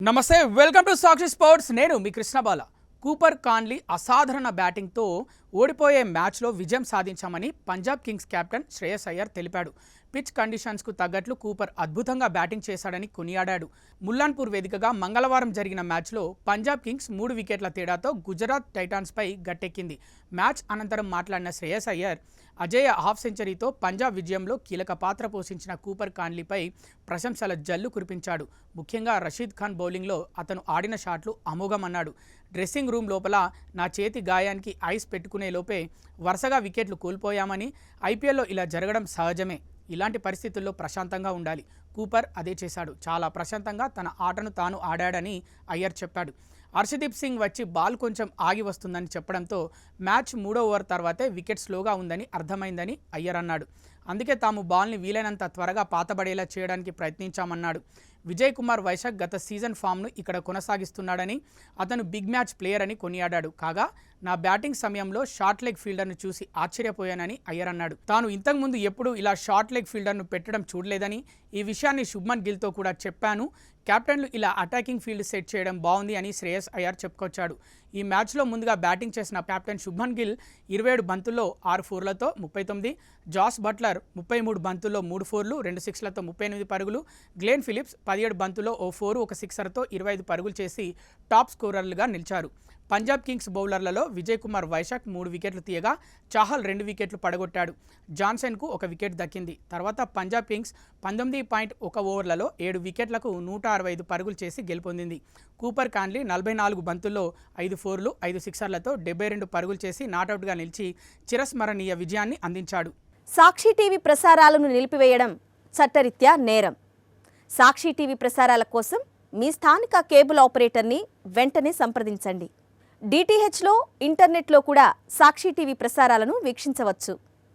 నమస్తే welcome to Sakshi sports నేను మీ కృష్ణబాల Cooper కాన్లీ అసాధారణ బ్యాటింగ్తో ఓడిపోయే మ్యాచ్లో విజయం సాధించామని పంజాబ్ కింగ్స్ కెప్టెన్ శ్రేయస్ అయ్యర్ తెలిపాడు. పిచ్ కండిషన్స్కు తగ్గట్లు కూపర్ అద్భుతంగా బ్యాటింగ్ చేశాడని కొనియాడాడు. ముల్లాన్పూర్ వేదికగా మంగళవారం జరిగిన మ్యాచ్లో పంజాబ్ కింగ్స్ 3 వికెట్ల తేడాతో గుజరాత్ టైటాన్స్పై గట్టెక్కింది. మ్యాచ్ అనంతరం మాట్లాడిన శ్రేయస్ అయ్యర్ అజేయ హాఫ్ సెంచరీతో పంజాబ్ విజయంలో కీలక పాత్ర పోషించిన కూపర్ కాన్లీపై ప్రశంసల జల్లు కురిపించాడు. ముఖ్యంగా రషీద్ ఖాన్ బౌలింగ్లో అతను ఆడిన షాట్లు అమోఘమన్నాడు. డ్రెస్సింగ్ రూమ్ లోపల నా చేతి గాయానికి ఐస్ పెట్టుకునే లోపే వరుసగా వికెట్లు కోల్పోయామని, ఐపీఎల్లో ఇలా జరగడం సహజమే, ఇలాంటి పరిస్థితుల్లో ప్రశాంతంగా ఉండాలి. కూపర్ అదే చేశాడు. చాలా ప్రశాంతంగా తన ఆటను తాను ఆడాడని అయ్యర్ చెప్పాడు. హర్షదీప్ సింగ్ వచ్చి బాల్ కొంచెం ఆగి వస్తుందని చెప్పడంతో మ్యాచ్ 3వ ఓవర్ తర్వాతే వికెట్ స్లోగా ఉందని అర్థమైందని అయ్యర్ అన్నాడు. అందుకే తాము బాల్ని వీలైనంత త్వరగా పాతబడేలా చేయడానికి ప్రయత్నించామన్నాడు. విజయ్ కుమార్ వైశాఖ్ గత సీజన్ ఫామ్ను ఇక్కడ కొనసాగిస్తున్నాడని, అతను బిగ్ మ్యాచ్ ప్లేయర్ అని కొనియాడాడు. కాగా నా బ్యాటింగ్ సమయంలో షార్ట్ లెగ్ ఫీల్డర్ను చూసి ఆశ్చర్యపోయానని అయ్యర్ అన్నాడు. తాను ఇంతకుముందు ఎప్పుడూ ఇలా షార్ట్ లెగ్ ఫీల్డర్ను పెట్టడం చూడలేదని, ఈ విషయాన్ని శుభ్మన్ గిల్తో కూడా చెప్పాను. కెప్టెన్లు ఇలా అటాకింగ్ ఫీల్డ్ సెట్ చేయడం బాగుంది అని శ్రేయస్ అయ్యర్ చెప్పుకొచ్చాడు. ఈ మ్యాచ్లో ముందుగా బ్యాటింగ్ చేసిన కెప్టెన్ శుభ్మన్ గిల్ 27 బంతుల్లో 6 ఫోర్లతో 39, జాస్ బట్లర్ 33 బంతుల్లో 3 ఫోర్లు 2 సిక్స్లతో 38 పరుగులు, గ్లెన్ ఫిలిప్స్ 17 బంతుల్లో 1 ఫోరు 1 సిక్సర్తో 25 పరుగులు చేసి టాప్ స్కోరర్లుగా నిలిచారు. పంజాబ్ కింగ్స్ బౌలర్లలో విజయ్ కుమార్ వైశాఖ్ 3 వికెట్లు తీయగా చాహల్ 2 వికెట్లు పడగొట్టాడు. జాన్సన్కు 1 వికెట్ దక్కింది. తర్వాత పంజాబ్ కింగ్స్ 19.1 ఓవర్లలో 7 వికెట్లకు 165 పరుగులు చేసి గెలుపొందింది. కూపర్ కాన్లీ 44 బంతుల్లో 5 ఫోర్లు 5 సిక్సర్లతో 72 పరుగులు చేసి నాటౌట్గా నిలిచి చిరస్మరణీయ విజయాన్ని అందించాడు. సాక్షి టీవీ ప్రసారాలను నిలిపివేయడం చట్టరీత్యా నేరం. సాక్షి టీవీ ప్రసారాల కోసం మీ స్థానిక కేబుల్ ఆపరేటర్ని వెంటనే సంప్రదించండి. డిటిహెచ్లో, ఇంటర్నెట్లో కూడా సాక్షి టీవీ ప్రసారాలను వీక్షించవచ్చు.